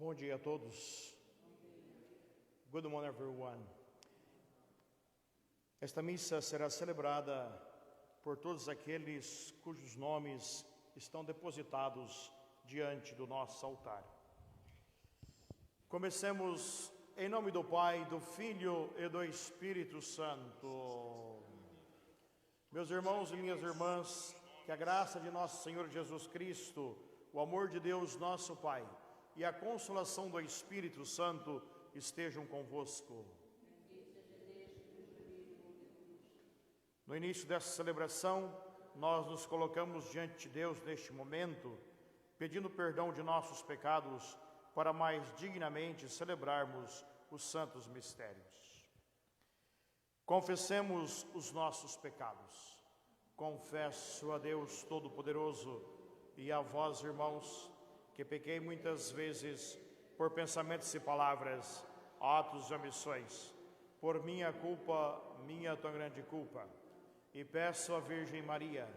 Bom dia a todos. Good morning, everyone. Esta missa será celebrada por todos aqueles cujos nomes estão depositados diante do nosso altar. Comecemos em nome do Pai, do Filho e do Espírito Santo. Meus irmãos e minhas irmãs, que a graça de nosso Senhor Jesus Cristo, o amor de Deus nosso Pai e a consolação do Espírito Santo estejam convosco. No início dessa celebração, nós nos colocamos diante de Deus neste momento, pedindo perdão de nossos pecados para mais dignamente celebrarmos os santos mistérios. Confessemos os nossos pecados. Confesso a Deus Todo-Poderoso e a vós, irmãos, que pequei muitas vezes por pensamentos e palavras, atos e omissões, por minha culpa, minha tão grande culpa. E peço à Virgem Maria,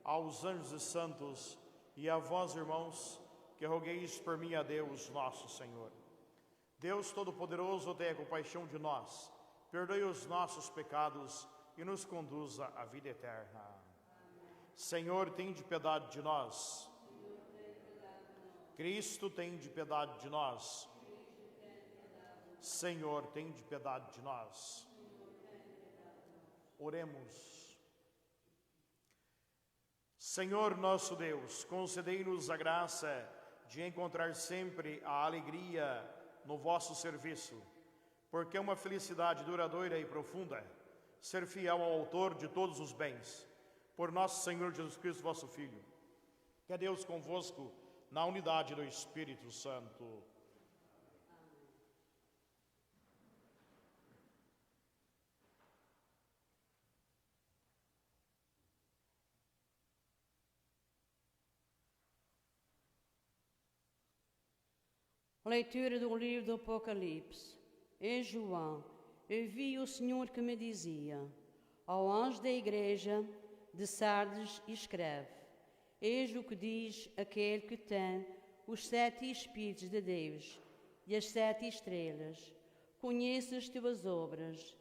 aos anjos e santos e a vós, irmãos, que rogueis por mim a Deus nosso Senhor. Deus Todo-Poderoso, tenha compaixão de nós, perdoe os nossos pecados e nos conduza à vida eterna. Senhor, tende piedade de nós. Cristo, tende piedade de nós. Senhor, tende piedade de nós. Oremos. Senhor nosso Deus, concedei-nos a graça de encontrar sempre a alegria no vosso serviço, porque é uma felicidade duradoura e profunda ser fiel ao autor de todos os bens, por nosso Senhor Jesus Cristo, vosso Filho. Que é Deus convosco, na unidade do Espírito Santo. Leitura do livro do Apocalipse. Em João, eu vi o Senhor que me dizia: ao anjo da igreja de Sardes escreve: eis o que diz aquele que tem os 7 Espíritos de Deus e as 7 estrelas. Conheço as tuas obras.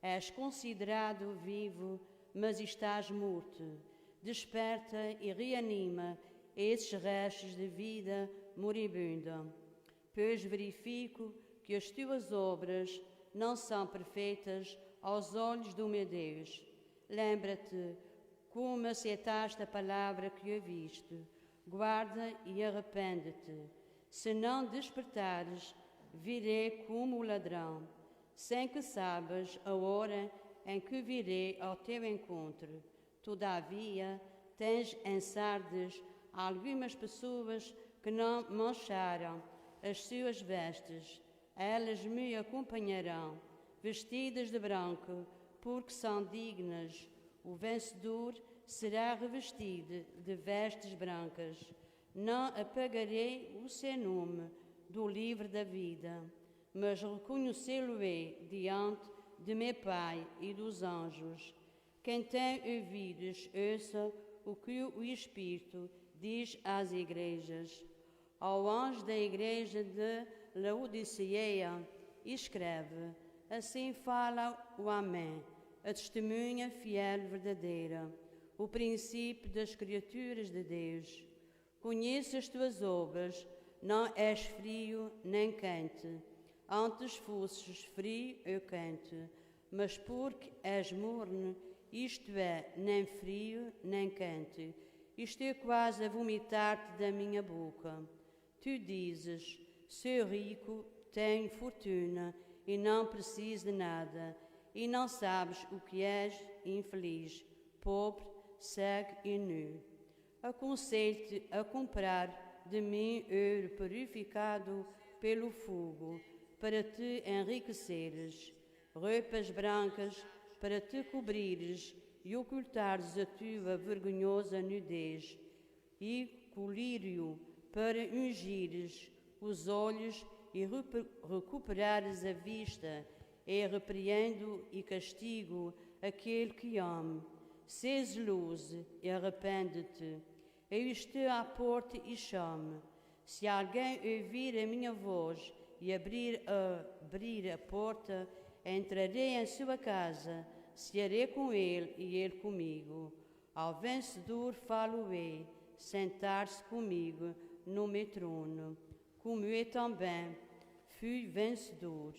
És considerado vivo, mas estás morto. Desperta e reanima esses restos de vida moribunda. Pois verifico que as tuas obras não são perfeitas aos olhos do meu Deus. Lembra-te como aceitaste a palavra que ouviste. Guarda e arrepende-te. Se não despertares, virei como o ladrão, sem que saibas a hora em que virei ao teu encontro. Todavia, tens em Sardes algumas pessoas que não mancharam as suas vestes. Elas me acompanharão, vestidas de branco, porque são dignas. O vencedor será revestido de vestes brancas. Não apagarei o seu nome do livro da vida, mas reconhecê-lo-ei diante de meu Pai e dos anjos. Quem tem ouvidos, ouça o que o Espírito diz às igrejas. Ao anjo da igreja de Laodiceia escreve: assim fala o Amém, a testemunha fiel e verdadeira, o princípio das criaturas de Deus. Conheço as tuas obras, não és frio nem quente. Antes fosses frio ou quente, mas porque és morno, isto é, nem frio nem quente, estou quase a vomitar-te da minha boca. Tu dizes: sou rico, tenho fortuna e não preciso de nada, e não sabes o que és infeliz, pobre, cego e nu. Aconselho-te a comprar de mim ouro purificado pelo fogo, para te enriqueceres, roupas brancas para te cobrires e ocultares a tua vergonhosa nudez, e colírio para ungires os olhos e recuperares a vista, e repreendo e castigo aquele que ame. Sês luz e arrepende-te. Eu estou à porta e chamo. Se alguém ouvir a minha voz e abrir a porta, entrarei em sua casa, cearei com ele e ele comigo. Ao vencedor falo-ei, sentar-se comigo no meu trono, como eu também fui vencedor,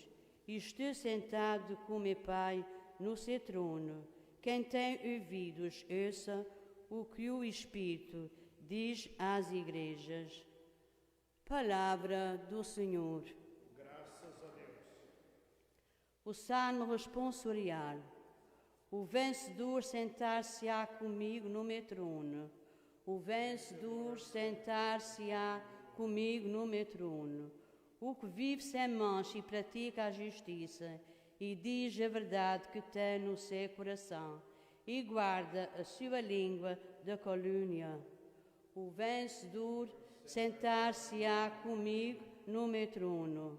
e estou sentado com meu Pai no seu trono. Quem tem ouvidos, ouça o que o Espírito diz às igrejas. Palavra do Senhor. Graças a Deus. O Salmo responsorial. O vencedor sentar-se-á comigo no meu trono. O vencedor sentar-se-á comigo no meu trono. O que vive sem mancha e pratica a justiça, e diz a verdade que tem no seu coração, e guarda a sua língua da calúnia. O vencedor sentar-se-á comigo no meu trono.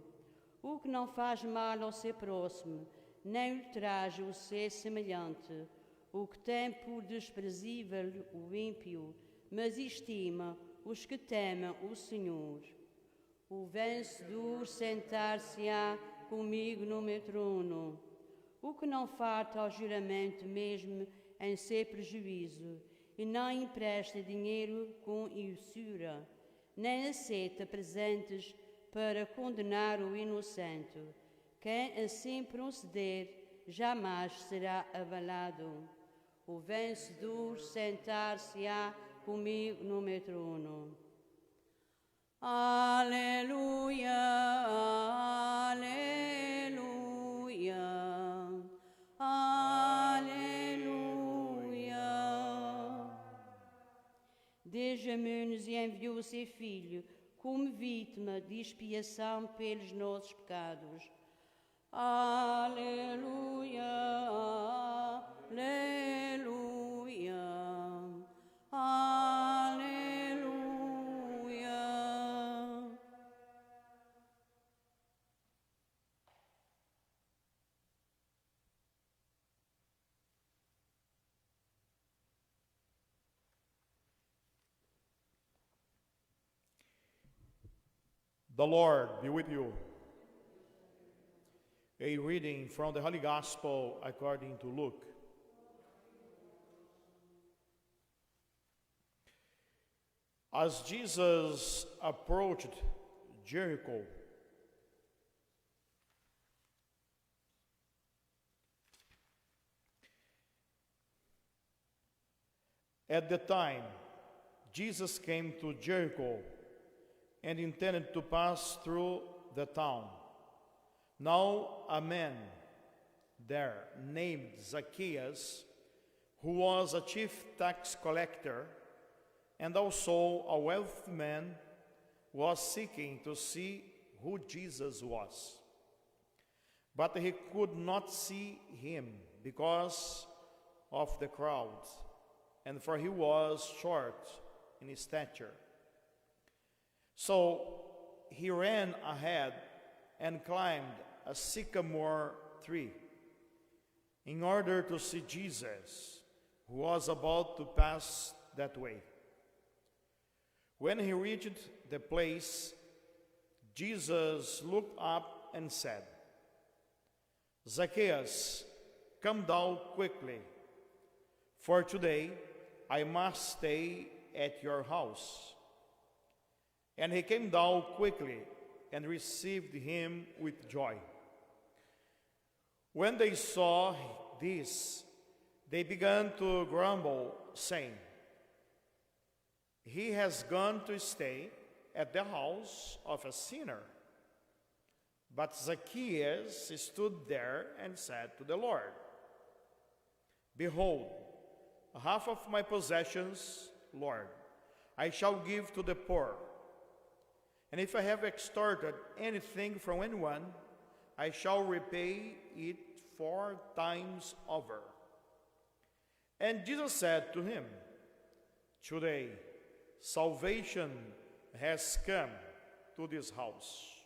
O que não faz mal ao seu próximo, nem ultraja o seu semelhante, o que tem por desprezível o ímpio, mas estima os que temem o Senhor. O vencedor sentar-se-á comigo no meu trono. O que não falta ao juramento mesmo em seu prejuízo, e não empresta dinheiro com usura, nem aceita presentes para condenar o inocente. Quem assim proceder jamais será abalado. O vencedor sentar-se-á comigo no meu trono. Aleluia, aleluia, aleluia. Deus amou-nos e enviou o seu Filho como vítima de expiação pelos nossos pecados. Aleluia, aleluia, aleluia. The Lord be with you. A reading from the Holy Gospel according to Luke. As Jesus approached Jericho, at the time Jesus came to Jericho and intended to pass through the town. Now a man there named Zacchaeus, who was a chief tax collector and also a wealthy man, was seeking to see who Jesus was. But he could not see him because of the crowd, and for he was short in stature. So he ran ahead and climbed a sycamore tree in order to see Jesus, who was about to pass that way. When he reached the place, Jesus looked up and said, "Zacchaeus, come down quickly, for today I must stay at your house." And he came down quickly and received him with joy. When they saw this, they began to grumble, saying, "He has gone to stay at the house of a sinner." But Zacchaeus stood there and said to the Lord, "Behold, half of my possessions, Lord, I shall give to the poor. And if I have extorted anything from anyone, I shall repay it 4 times over." And Jesus said to him, "Today salvation has come to this house,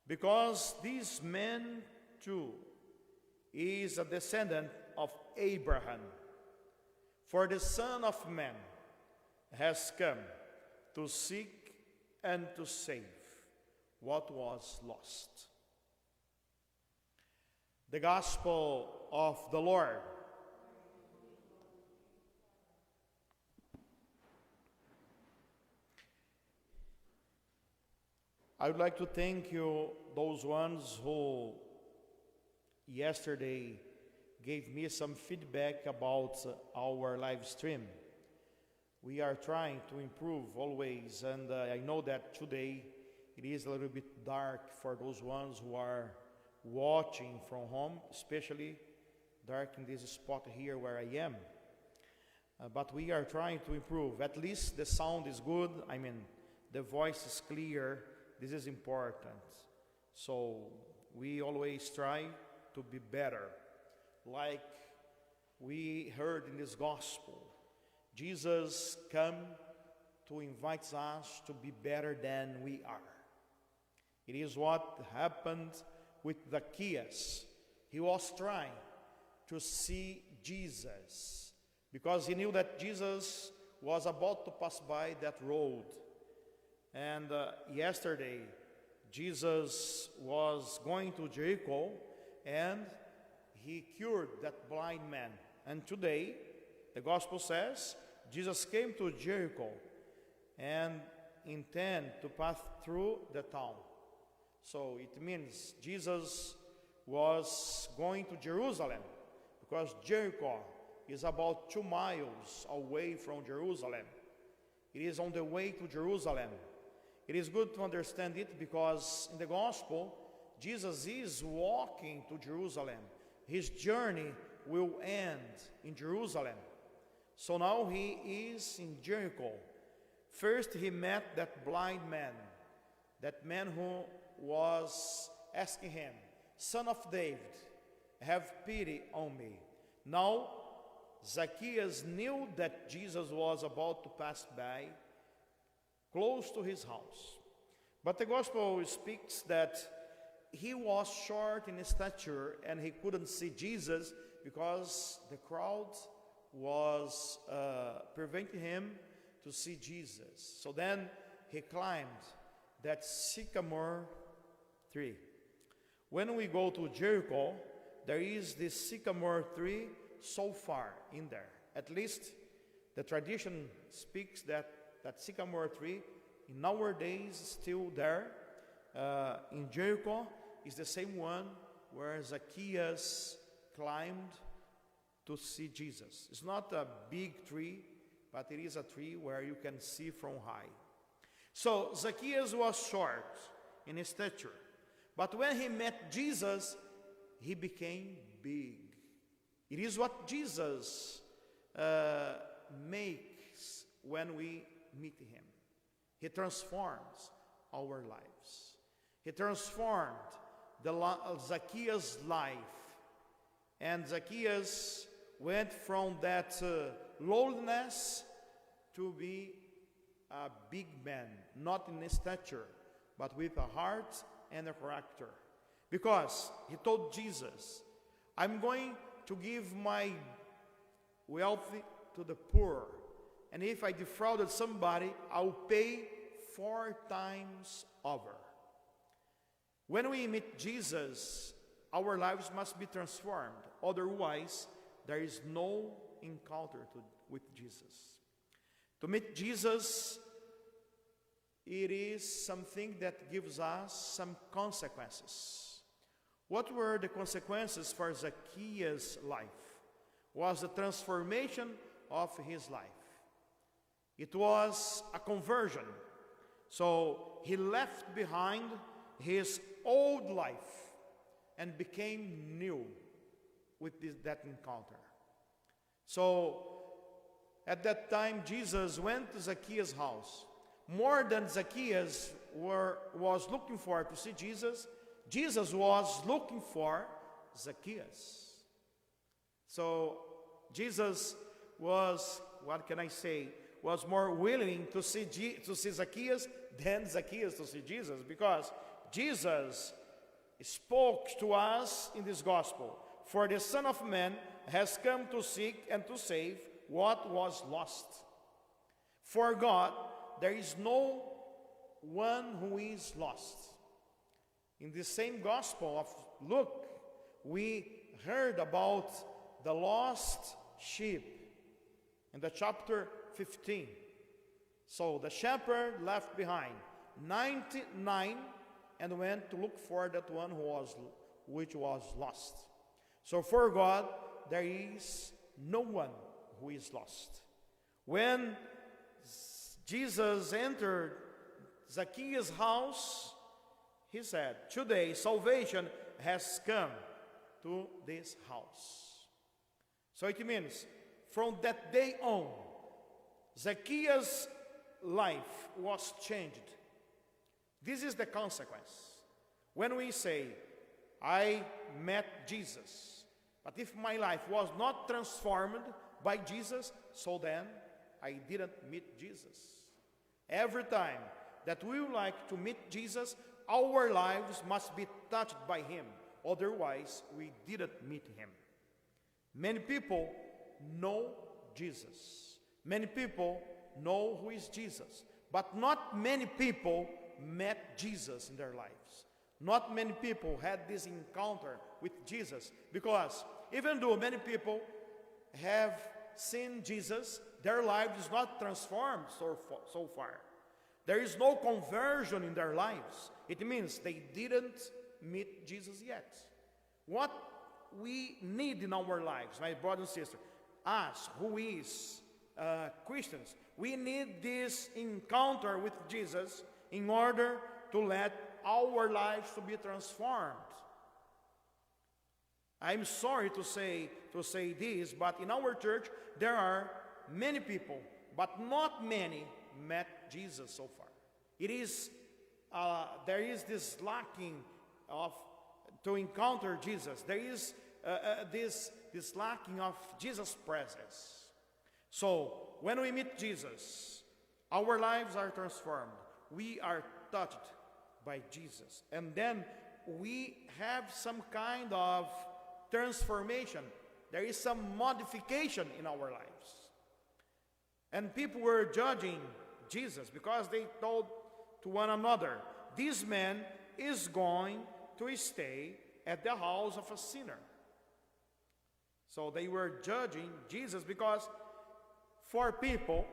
because this man too is a descendant of Abraham. For the Son of Man has come to seek and to save what was lost. The Gospel of the Lord. I would like to thank you, those ones who yesterday gave me some feedback about our live stream. We are trying to improve always, and I know that today it is a little bit dark for those ones who are watching from home, especially dark in this spot here where I am. But we are trying to improve. At least the sound is good. I mean, the voice is clear. This is important. So we always try to be better. Like we heard in this gospel, Jesus came to invite us to be better than we are. It is what happened with Zacchaeus. He was trying to see Jesus because he knew that Jesus was about to pass by that road. And yesterday, Jesus was going to Jericho and he cured that blind man. And today, the gospel says, Jesus came to Jericho and intend to pass through the town. So it means Jesus was going to Jerusalem because Jericho is about 2 miles away from Jerusalem. It is on the way to Jerusalem. It is good to understand it because in the gospel, Jesus is walking to Jerusalem. His journey will end in Jerusalem. So now he is in Jericho. First he met that blind man, that man who was asking him, "Son of David, have pity on me." Now Zacchaeus knew that Jesus was about to pass by close to his house. But the gospel speaks that he was short in stature and he couldn't see Jesus because the crowd was preventing him to see Jesus. So then he climbed that sycamore tree. When we go to Jericho, there is this sycamore tree so far in there. At least the tradition speaks that that sycamore tree in our days still there in Jericho is the same one where Zacchaeus climbed to see Jesus. It's not a big tree, but it is a tree where you can see from high. So Zacchaeus was short in stature, but when he met Jesus, he became big. It is what Jesus makes when we meet him. He transforms our lives. He transformed Zacchaeus' life. And Zacchaeus went from that lowliness to be a big man, not in stature, but with a heart and a character. Because he told Jesus, "I'm going to give my wealth to the poor. And if I defrauded somebody, I'll pay 4 times over." When we meet Jesus, our lives must be transformed. Otherwise, there is no encounter with Jesus. To meet Jesus, it is something that gives us some consequences. What were the consequences for Zacchaeus' life? Was the transformation of his life. It was a conversion. So he left behind his old life and became new with that encounter. So at that time, Jesus went to Zacchaeus' house. More than Zacchaeus was looking for to see Jesus, Jesus was looking for Zacchaeus. So Jesus was, what can I say, was more willing to see Zacchaeus than Zacchaeus to see Jesus, because Jesus spoke to us in this gospel, "For the Son of Man has come to seek and to save what was lost." For God, there is no one who is lost. In the same Gospel of Luke, we heard about the lost sheep in the chapter 15. So the shepherd left behind 99 and went to look for that one which was lost. So for God, there is no one who is lost. When Jesus entered Zacchaeus' house, he said, "Today salvation has come to this house." So it means from that day on, Zacchaeus' life was changed. This is the consequence. When we say, "I met Jesus," but if my life was not transformed by Jesus, so then I didn't meet Jesus. Every time that we would like to meet Jesus, our lives must be touched by Him. Otherwise, we didn't meet Him. Many people know Jesus. Many people know who is Jesus. But not many people met Jesus in their lives. Not many people had this encounter with Jesus. Because even though many people have seen Jesus, their life is not transformed so far. There is no conversion in their lives. It means they didn't meet Jesus yet. What we need in our lives, my brothers and sisters, us who is Christians, we need this encounter with Jesus in order to let our lives to be transformed. I'm sorry to say this, but in our church there are many people, but not many met Jesus so far. There is this lacking of to encounter Jesus. There is this lacking of Jesus' presence. So when we meet Jesus, our lives are transformed. We are touched by Jesus, and then we have some kind of transformation. There is some modification in our lives. And people were judging Jesus because they told to one another, "This man is going to stay at the house of a sinner." So they were judging Jesus because for people,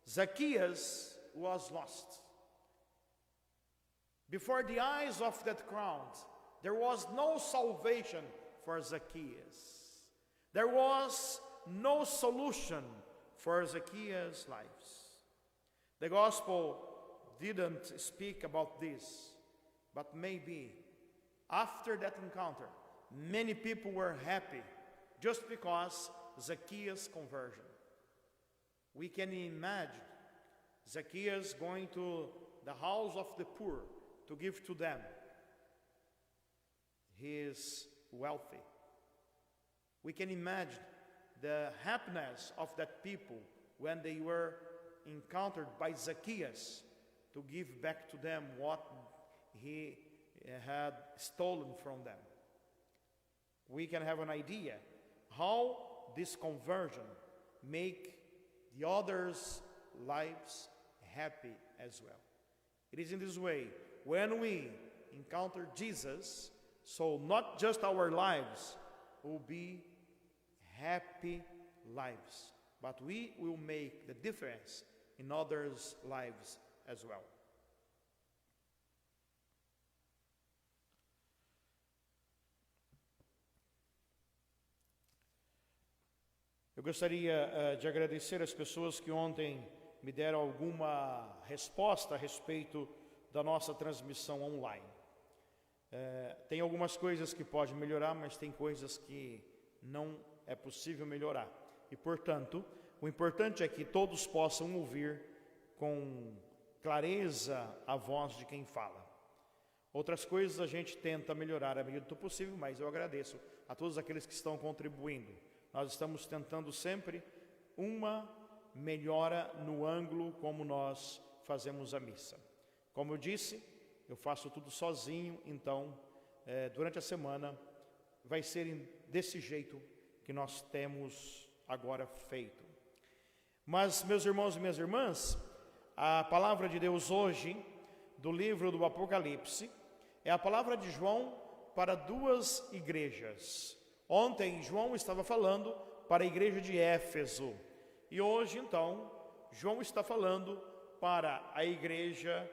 Zacchaeus was lost. Before the eyes of that crowd, there was no salvation for Zacchaeus. There was no solution for Zacchaeus' lives. The gospel didn't speak about this, but maybe after that encounter, many people were happy just because Zacchaeus' conversion. We can imagine Zacchaeus going to the house of the poor to give to them. He is wealthy. We can imagine the happiness of that people when they were encountered by Zacchaeus to give back to them what he had stolen from them. We can have an idea how this conversion make the others' lives happy as well. It is in this way, when we encounter Jesus, so not just our lives will be happy lives, but we will make the difference in others' lives as well. Eu gostaria de agradecer as pessoas que ontem me deram alguma resposta a respeito da nossa transmissão online. Tem algumas coisas que podem melhorar, mas tem coisas que não é possível melhorar. E, portanto, o importante é que todos possam ouvir com clareza a voz de quem fala. Outras coisas a gente tenta melhorar à medida do possível, mas eu agradeço a todos aqueles que estão contribuindo. Nós estamos tentando sempre uma melhora no ângulo como nós fazemos a missa. Como eu disse, eu faço tudo sozinho, então, durante a semana, vai ser desse jeito que nós temos agora feito. Mas, meus irmãos e minhas irmãs, A palavra de Deus hoje, do livro do Apocalipse, é a palavra de João para duas igrejas. Ontem, João estava falando para a igreja de Éfeso. E hoje, então, João está falando para a igreja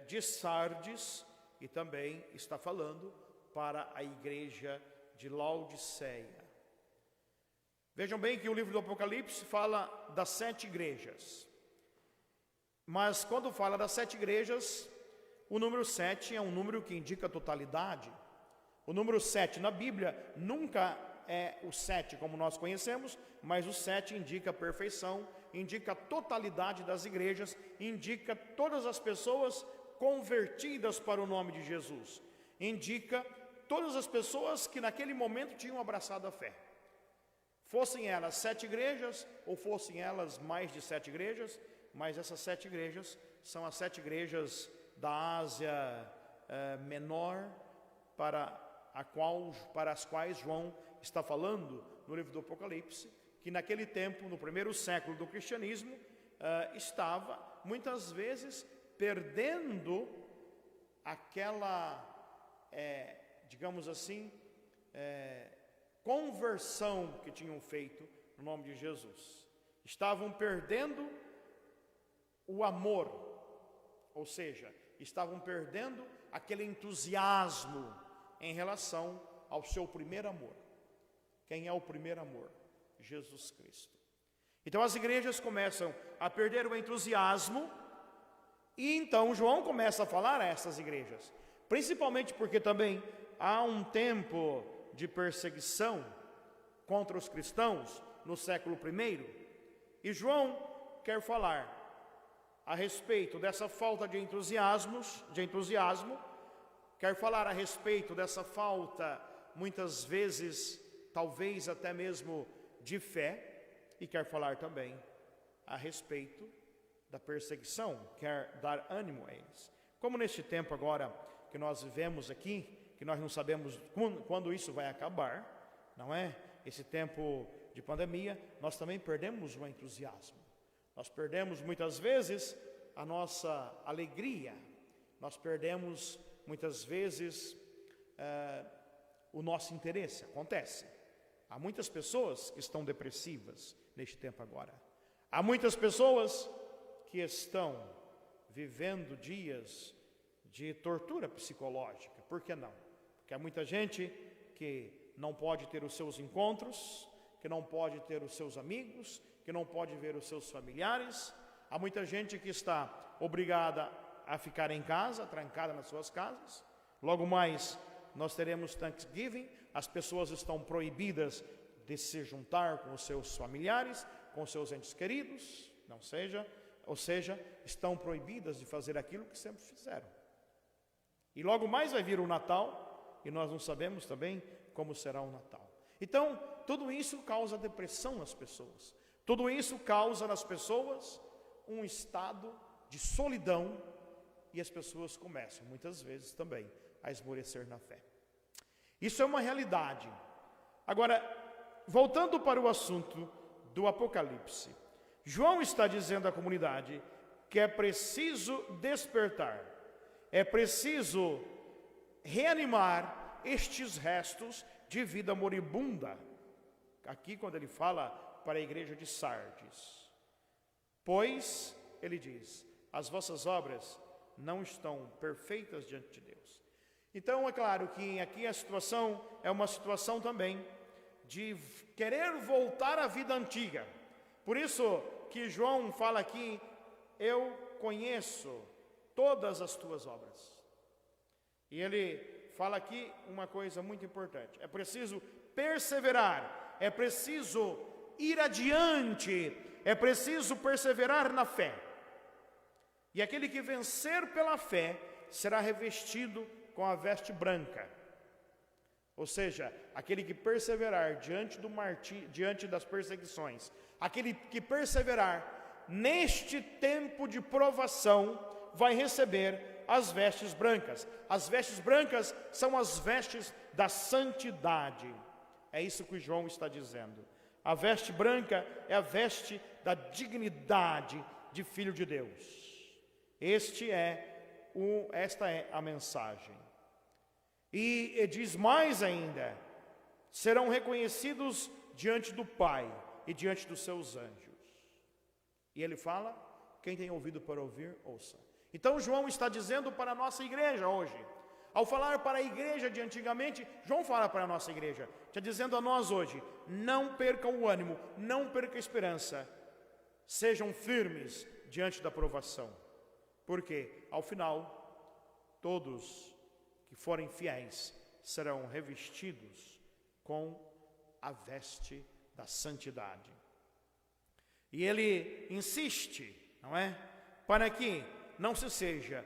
de Sardes e também está falando para a igreja de Laodiceia. Vejam bem que o livro do Apocalipse fala das 7 igrejas. Mas quando fala das 7 igrejas, o número 7 é um número que indica totalidade. O número 7 na Bíblia nunca é o 7 como nós conhecemos, mas o 7 indica perfeição, indica a totalidade das igrejas, indica todas as pessoas convertidas para o nome de Jesus, indica todas as pessoas que naquele momento tinham abraçado a fé. Fossem elas 7 igrejas, ou fossem elas mais de 7 igrejas, mas essas 7 igrejas são as 7 igrejas da Ásia Menor, para as quais João está falando no livro do Apocalipse, que naquele tempo, no primeiro século do cristianismo, estava muitas vezes perdendo aquela, digamos assim, conversão que tinham feito no nome de Jesus. Estavam perdendo o amor, ou seja, estavam perdendo aquele entusiasmo em relação ao seu primeiro amor. Quem é o primeiro amor? Jesus Cristo. Então as igrejas começam a perder o entusiasmo, e então João começa a falar a essas igrejas, principalmente porque também há um tempo de perseguição contra os cristãos no século I, e João quer falar a respeito dessa falta de entusiasmo, quer falar a respeito dessa falta, muitas vezes, talvez até mesmo de fé, e quer falar também a respeito da perseguição, quer dar ânimo a eles. Como neste tempo agora que nós vivemos aqui, que nós não sabemos quando isso vai acabar, não é? Esse tempo de pandemia, nós também perdemos o entusiasmo. Nós perdemos muitas vezes a nossa alegria, nós perdemos muitas vezes o nosso interesse. Acontece. Há muitas pessoas que estão depressivas neste tempo agora. Há muitas pessoas que estão vivendo dias de tortura psicológica. Por que não? Porque há muita gente que não pode ter os seus encontros, que não pode ter os seus amigos, que não pode ver os seus familiares. Há muita gente que está obrigada a ficar em casa, trancada nas suas casas. Logo mais nós teremos Thanksgiving, as pessoas estão proibidas de se juntar com os seus familiares, com os seus entes queridos, ou seja, estão proibidas de fazer aquilo que sempre fizeram. E logo mais vai vir o Natal, e nós não sabemos também como será o Natal. Então, tudo isso causa depressão nas pessoas. Tudo isso causa nas pessoas um estado de solidão, e as pessoas começam, muitas vezes também, a esmorecer na fé. Isso é uma realidade. Agora, voltando para o assunto do Apocalipse, João está dizendo à comunidade que é preciso despertar, é preciso reanimar estes restos de vida moribunda. Aqui quando ele fala para a igreja de Sardes, pois, ele diz, as vossas obras não estão perfeitas diante de Deus. Então é claro que aqui a situação é uma situação também de querer voltar à vida antiga. Por isso que João fala aqui, eu conheço todas as tuas obras. E ele fala aqui uma coisa muito importante, é preciso perseverar, é preciso ir adiante, é preciso perseverar na fé. E aquele que vencer pela fé será revestido com a veste branca. Ou seja, aquele que perseverar diante das perseguições, aquele que perseverar neste tempo de provação, vai receber as vestes brancas. As vestes brancas são as vestes da santidade. É isso que João está dizendo. A veste branca é a veste da dignidade, de filho de Deus. Esta é a mensagem. E diz mais ainda: serão reconhecidos diante do Pai e diante dos seus anjos. E ele fala: quem tem ouvido para ouvir, ouça. Então João está dizendo para a nossa igreja hoje. Ao falar para a igreja de antigamente, João fala para a nossa igreja, está dizendo a nós hoje: não percam o ânimo, não percam a esperança, sejam firmes diante da provação, porque ao final, todos que forem fiéis serão revestidos com a veste da santidade. E ele insiste, não é? Para que não se seja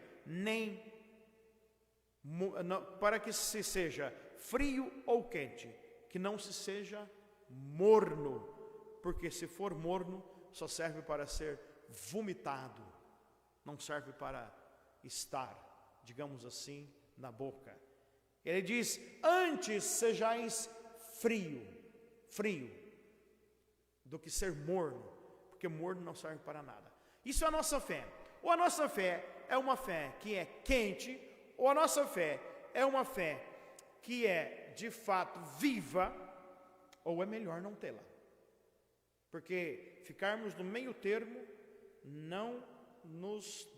para que se seja frio ou quente, que não se seja morno, porque se for morno, só serve para ser vomitado, não serve para estar, digamos assim, na boca. Ele diz: antes sejais frio, do que ser morno, porque morno não serve para nada. Isso é a nossa fé. Ou a nossa fé é uma fé que é quente, ou a nossa fé é uma fé que é de fato viva, ou é melhor não tê-la. Porque ficarmos no meio termo não nos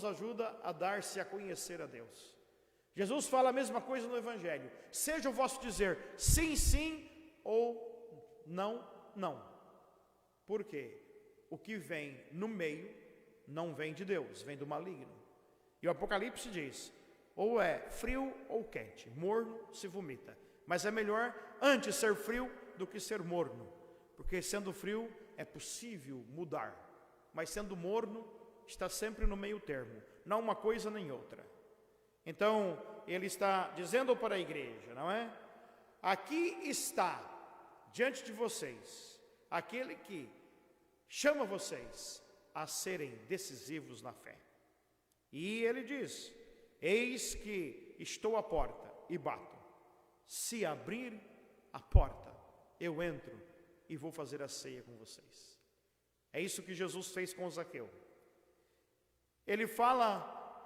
ajuda a dar-se a conhecer a Deus. Jesus fala a mesma coisa no Evangelho: seja o vosso dizer sim, sim, ou não, não. Por quê? O que vem no meio não vem de Deus, vem do maligno. E o Apocalipse diz: ou é frio ou quente, morno se vomita. Mas é melhor antes ser frio do que ser morno, porque sendo frio é possível mudar, mas sendo morno está sempre no meio termo, não uma coisa nem outra. Então ele está dizendo para a igreja, não é? Aqui está diante de vocês aquele que chama vocês a serem decisivos na fé. E ele diz: eis que estou à porta e bato. Se abrir a porta, eu entro e vou fazer a ceia com vocês. É isso que Jesus fez com Zaqueu. Ele fala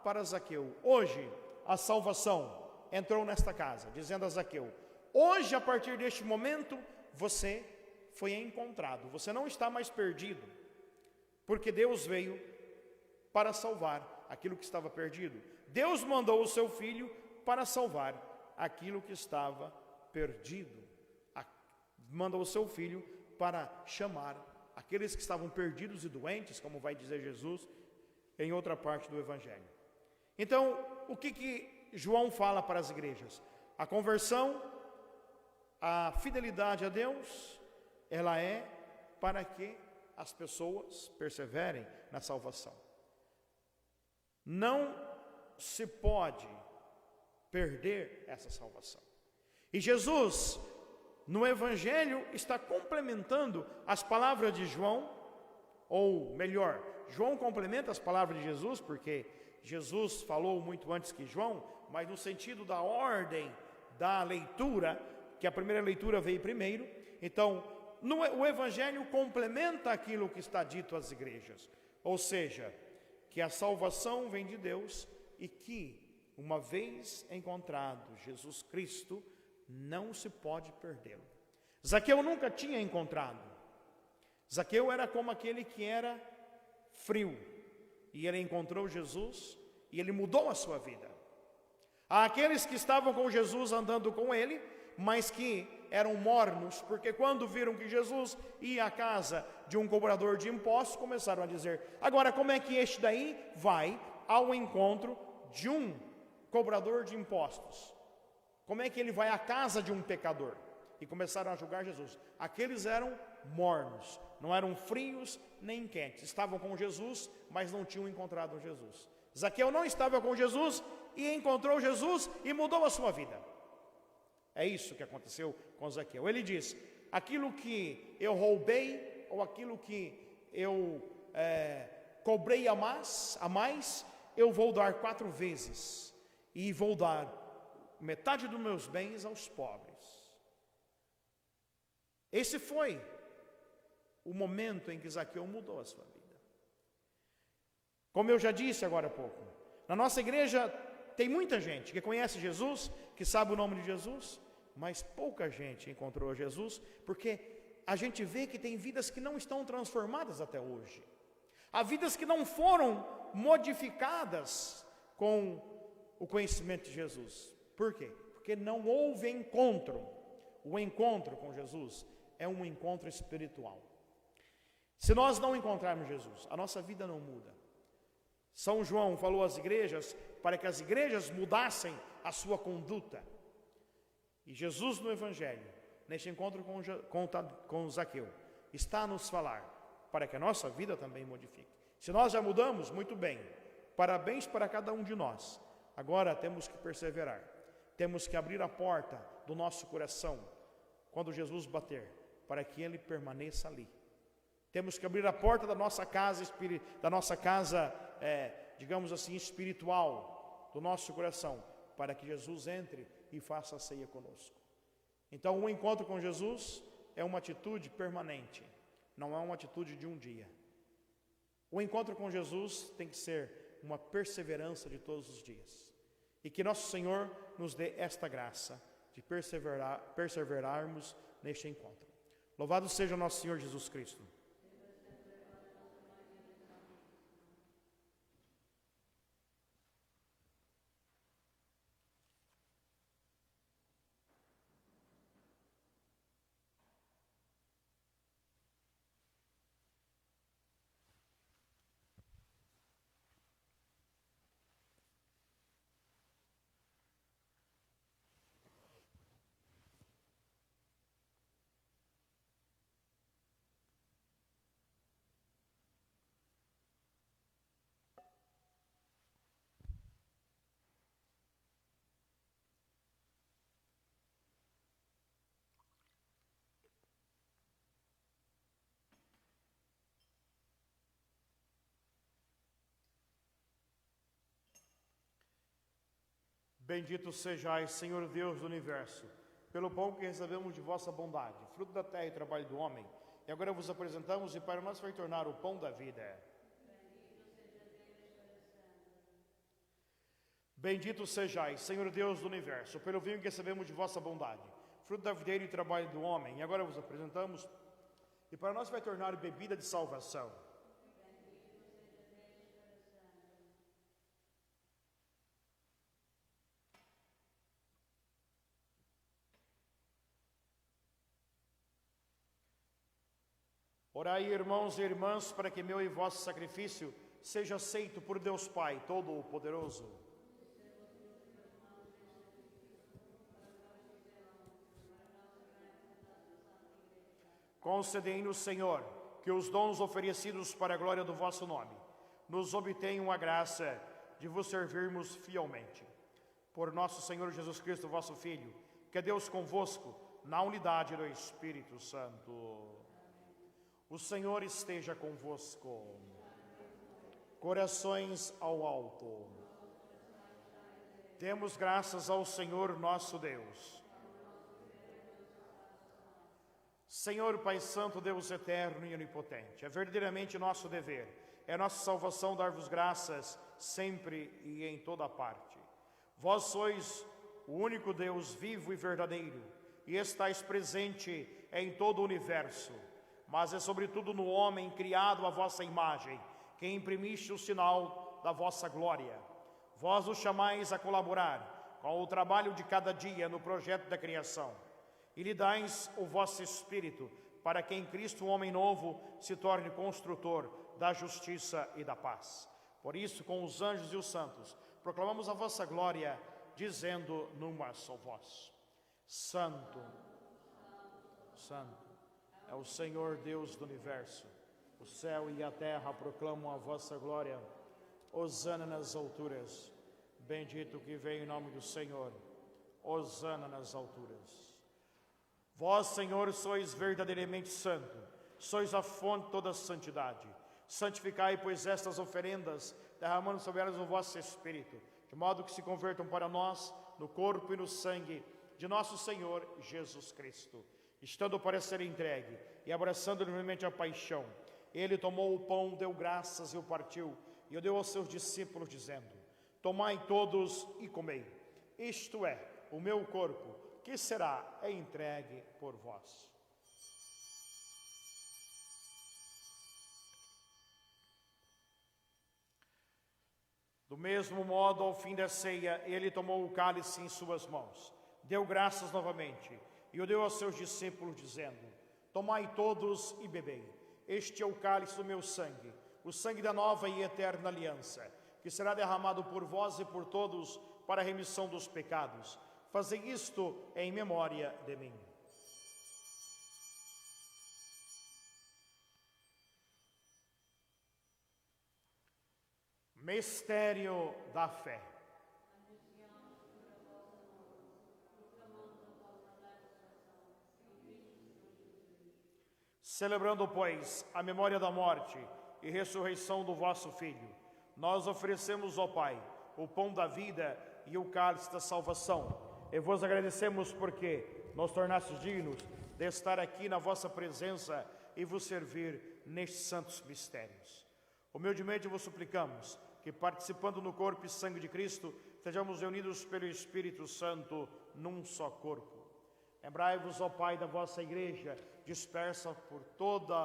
para Zaqueu: hoje a salvação entrou nesta casa, dizendo a Zaqueu: hoje, a partir deste momento, você foi encontrado, você não está mais perdido, porque Deus veio para salvar aquilo que estava perdido. Deus mandou o seu Filho para salvar aquilo que estava perdido. Mandou o seu Filho para chamar aqueles que estavam perdidos e doentes, como vai dizer Jesus em outra parte do Evangelho. Então, o que João fala para as igrejas? A conversão, a fidelidade a Deus, ela é para que as pessoas perseverem na salvação. Não se pode perder essa salvação. E Jesus, no Evangelho, está complementando as palavras de João, ou melhor, João complementa as palavras de Jesus, porque Jesus falou muito antes que João, mas no sentido da ordem da leitura, que a primeira leitura veio primeiro. Então, o Evangelho complementa aquilo que está dito às igrejas, ou seja, que a salvação vem de Deus e que, uma vez encontrado Jesus Cristo, não se pode perdê-lo. Zaqueu nunca tinha encontrado. Zaqueu era como aquele que era frio, e ele encontrou Jesus e ele mudou a sua vida. Há aqueles que estavam com Jesus andando com ele, mas que eram mornos, porque quando viram que Jesus ia à casa de um cobrador de impostos, começaram a dizer: agora como é que este daí vai ao encontro de um cobrador de impostos? Como é que ele vai à casa de um pecador? E começaram a julgar Jesus. Aqueles eram mornos, não eram frios nem quentes, estavam com Jesus, mas não tinham encontrado Jesus. Zaqueu não estava com Jesus e encontrou Jesus e mudou a sua vida. É isso que aconteceu com Zaqueu. Ele diz: aquilo que eu roubei, ou aquilo que eu cobrei a mais, eu vou dar 4 vezes, e vou dar metade dos meus bens aos pobres. Esse foi o momento em que Zaqueu mudou a sua vida. Como eu já disse agora há pouco, na nossa igreja tem muita gente que conhece Jesus, que sabe o nome de Jesus, mas pouca gente encontrou Jesus, porque a gente vê que tem vidas que não estão transformadas até hoje. Há vidas que não foram modificadas com o conhecimento de Jesus. Por quê? Porque não houve encontro. O encontro com Jesus é um encontro espiritual. Se nós não encontrarmos Jesus, a nossa vida não muda. São João falou às igrejas para que as igrejas mudassem a sua conduta. E Jesus no Evangelho, neste encontro com Zaqueu, está a nos falar para que a nossa vida também modifique. Se nós já mudamos, muito bem. Parabéns para cada um de nós. Agora temos que perseverar. Temos que abrir a porta do nosso coração quando Jesus bater, para que Ele permaneça ali. Temos que abrir a porta da nossa casa, digamos assim, espiritual, do nosso coração, para que Jesus entre e faça a ceia conosco. Então, o encontro com Jesus é uma atitude permanente, não é uma atitude de um dia. O encontro com Jesus tem que ser uma perseverança de todos os dias. E que nosso Senhor nos dê esta graça de perseverarmos neste encontro. Louvado seja o nosso Senhor Jesus Cristo. Bendito sejais, Senhor Deus do Universo, pelo pão que recebemos de vossa bondade, fruto da terra e trabalho do homem, e agora vos apresentamos e para nós vai tornar o pão da vida. Bendito sejais, Senhor Deus do Universo, pelo vinho que recebemos de vossa bondade, fruto da videira e trabalho do homem, e agora vos apresentamos e para nós vai tornar bebida de salvação. Orai, irmãos e irmãs, para que meu e vosso sacrifício seja aceito por Deus Pai Todo-Poderoso. Concedei-nos, Senhor, que os dons oferecidos para a glória do vosso nome nos obtenham a graça de vos servirmos fielmente. Por nosso Senhor Jesus Cristo, vosso Filho, que é Deus convosco, na unidade do Espírito Santo. O Senhor esteja convosco. Corações ao alto. Demos graças ao Senhor nosso Deus. Senhor Pai Santo, Deus eterno e onipotente, é verdadeiramente nosso dever, é nossa salvação dar-vos graças sempre e em toda parte. Vós sois o único Deus vivo e verdadeiro, e estáis presente em todo o universo, mas é sobretudo no homem criado à vossa imagem, que imprimiste o sinal da vossa glória. Vós os chamais a colaborar com o trabalho de cada dia no projeto da criação, e lhe dais o vosso Espírito, para que em Cristo o homem novo se torne construtor da justiça e da paz. Por isso, com os anjos e os santos, proclamamos a vossa glória, dizendo numa só voz: Santo, Santo, é o Senhor Deus do Universo. O céu e a terra proclamam a vossa glória. Hosana nas alturas. Bendito que vem em nome do Senhor. Hosana nas alturas. Vós, Senhor, sois verdadeiramente santo. Sois a fonte de toda a santidade. Santificai, pois, estas oferendas, derramando sobre elas o vosso Espírito, de modo que se convertam para nós no corpo e no sangue de nosso Senhor Jesus Cristo. Estando para ser entregue e abraçando livremente a paixão, ele tomou o pão, deu graças e o partiu, e o deu aos seus discípulos, dizendo: tomai todos e comei. Isto é o meu corpo, que será entregue por vós. Do mesmo modo, ao fim da ceia, ele tomou o cálice em suas mãos, deu graças novamente, e o deu aos seus discípulos, dizendo: tomai todos e bebei. Este é o cálice do meu sangue, o sangue da nova e eterna aliança, que será derramado por vós e por todos para a remissão dos pecados. Fazei isto em memória de mim. Mistério da fé. Celebrando, pois, a memória da morte e ressurreição do vosso Filho, nós oferecemos ao Pai o pão da vida e o cálice da salvação, e vos agradecemos porque nos tornastes dignos de estar aqui na vossa presença e vos servir nestes santos mistérios. Humildemente vos suplicamos que, participando no corpo e sangue de Cristo, sejamos reunidos pelo Espírito Santo num só corpo. Lembrai-vos, ó Pai, da vossa Igreja, dispersa por toda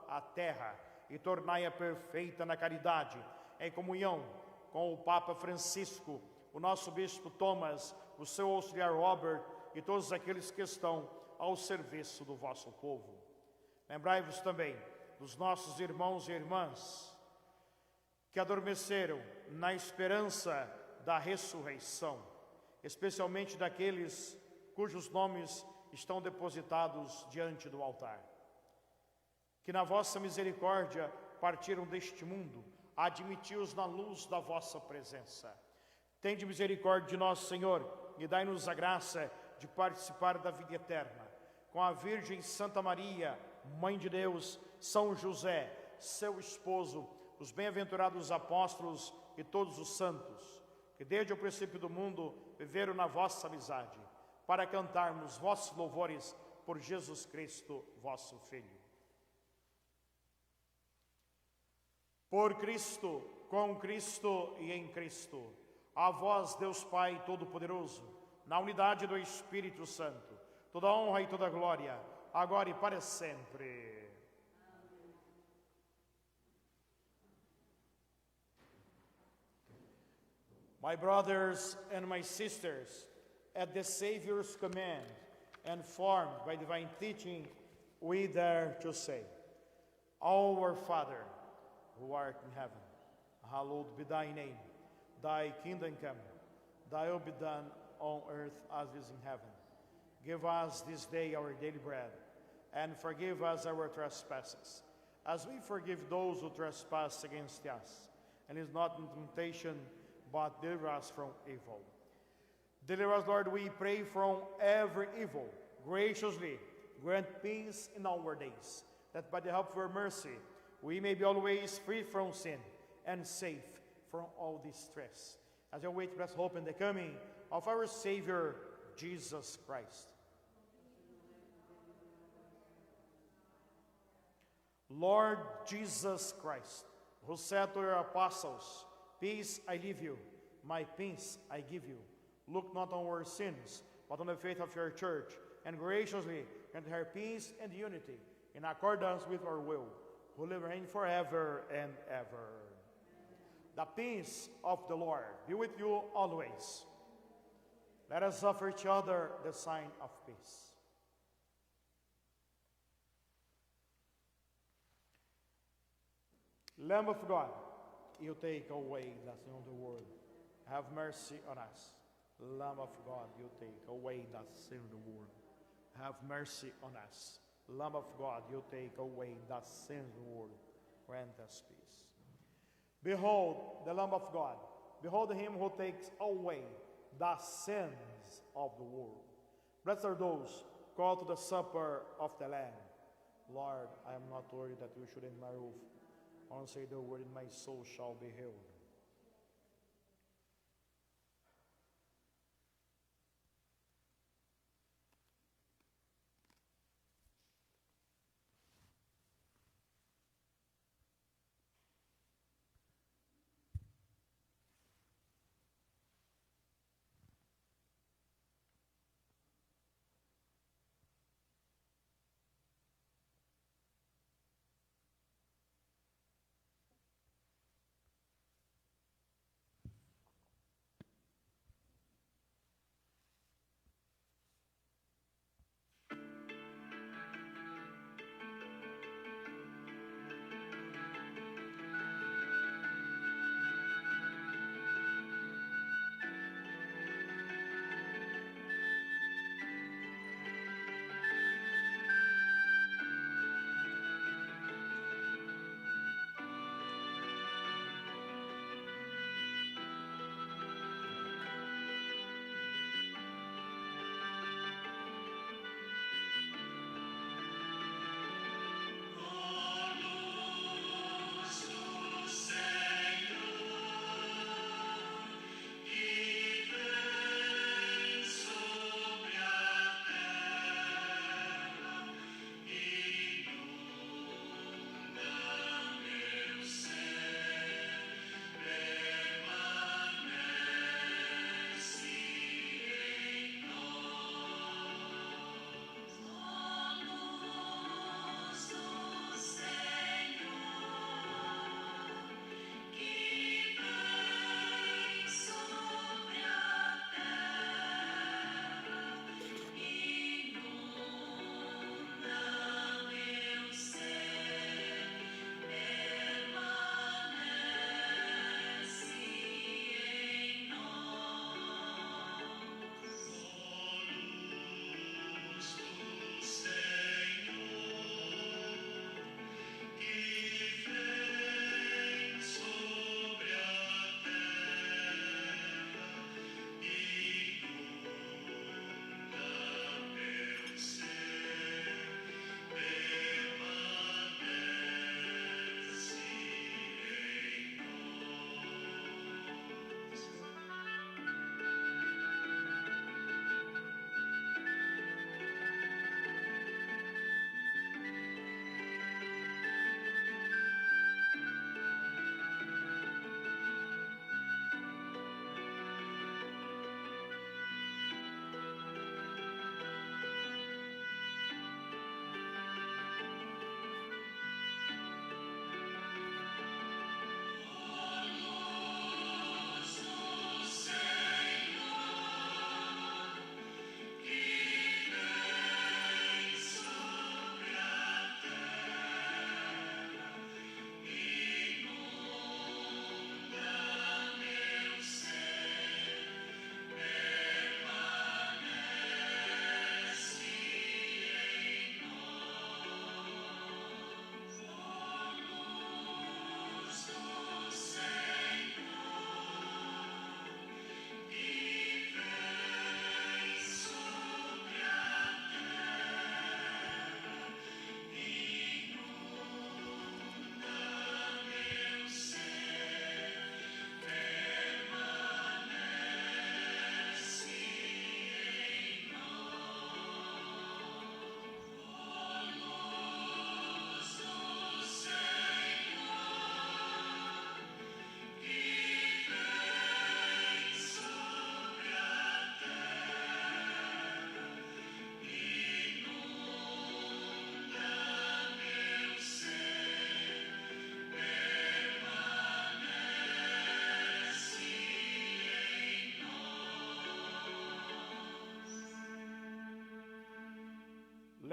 a terra, e tornai-a perfeita na caridade, em comunhão com o Papa Francisco, o nosso Bispo Thomas, o seu auxiliar Robert e todos aqueles que estão ao serviço do vosso povo. Lembrai-vos também dos nossos irmãos e irmãs que adormeceram na esperança da ressurreição, especialmente daqueles cujos nomes estão depositados diante do altar. Que na vossa misericórdia partiram deste mundo, admiti-os na luz da vossa presença. Tende misericórdia de nós, Senhor, e dai-nos a graça de participar da vida eterna. Com a Virgem Santa Maria, Mãe de Deus, São José, seu esposo, os bem-aventurados apóstolos e todos os santos, que desde o princípio do mundo viveram na vossa amizade, para cantarmos vossos louvores por Jesus Cristo, vosso Filho. Por Cristo, com Cristo e em Cristo, a vós, Deus Pai Todo-Poderoso, na unidade do Espírito Santo, toda honra e toda glória, agora e para sempre. My brothers and my sisters, at the Savior's command and formed by divine teaching, we dare to say, Our Father, who art in heaven, hallowed be thy name. Thy kingdom come, thy will be done on earth as it is in heaven. Give us this day our daily bread, and forgive us our trespasses, as we forgive those who trespass against us. And lead us not into temptation, but deliver us from evil. Deliver us, Lord, we pray, from every evil. Graciously grant peace in our days, that by the help of your mercy we may be always free from sin and safe from all distress, as we await blessed hope in the coming of our Savior, Jesus Christ. Lord Jesus Christ, who said to your apostles, Peace I leave you, my peace I give you. Look not on our sins, but on the faith of your church, and graciously grant her peace and unity, in accordance with our will, who live and reign forever and ever. The peace of the Lord be with you always. Let us offer each other the sign of peace. Lamb of God, you take away the sin of the world. Have mercy on us. Lamb of God, you take away the sin of the world. Have mercy on us. Lamb of God, you take away the sin of the world. Grant us peace. Behold the Lamb of God. Behold him who takes away the sins of the world. Blessed are those called to the supper of the Lamb. Lord, I am not worthy that you should enter my roof. Only say the word, and my soul shall be healed.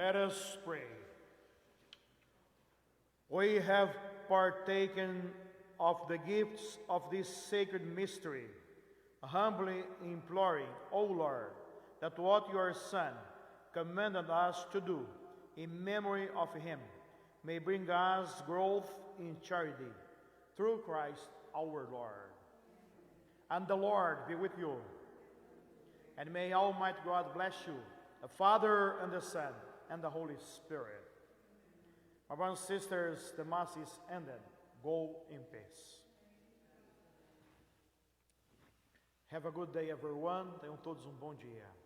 Let us pray. We have partaken of the gifts of this sacred mystery, humbly imploring, O Lord, that what your Son commanded us to do in memory of him may bring us growth in charity, through Christ our Lord. And the Lord be with you. And may Almighty God bless you, the Father and the Son and the Holy Spirit. My brothers and sisters, the Mass is ended. Go in peace. Have a good day, everyone. Tenham todos bom dia.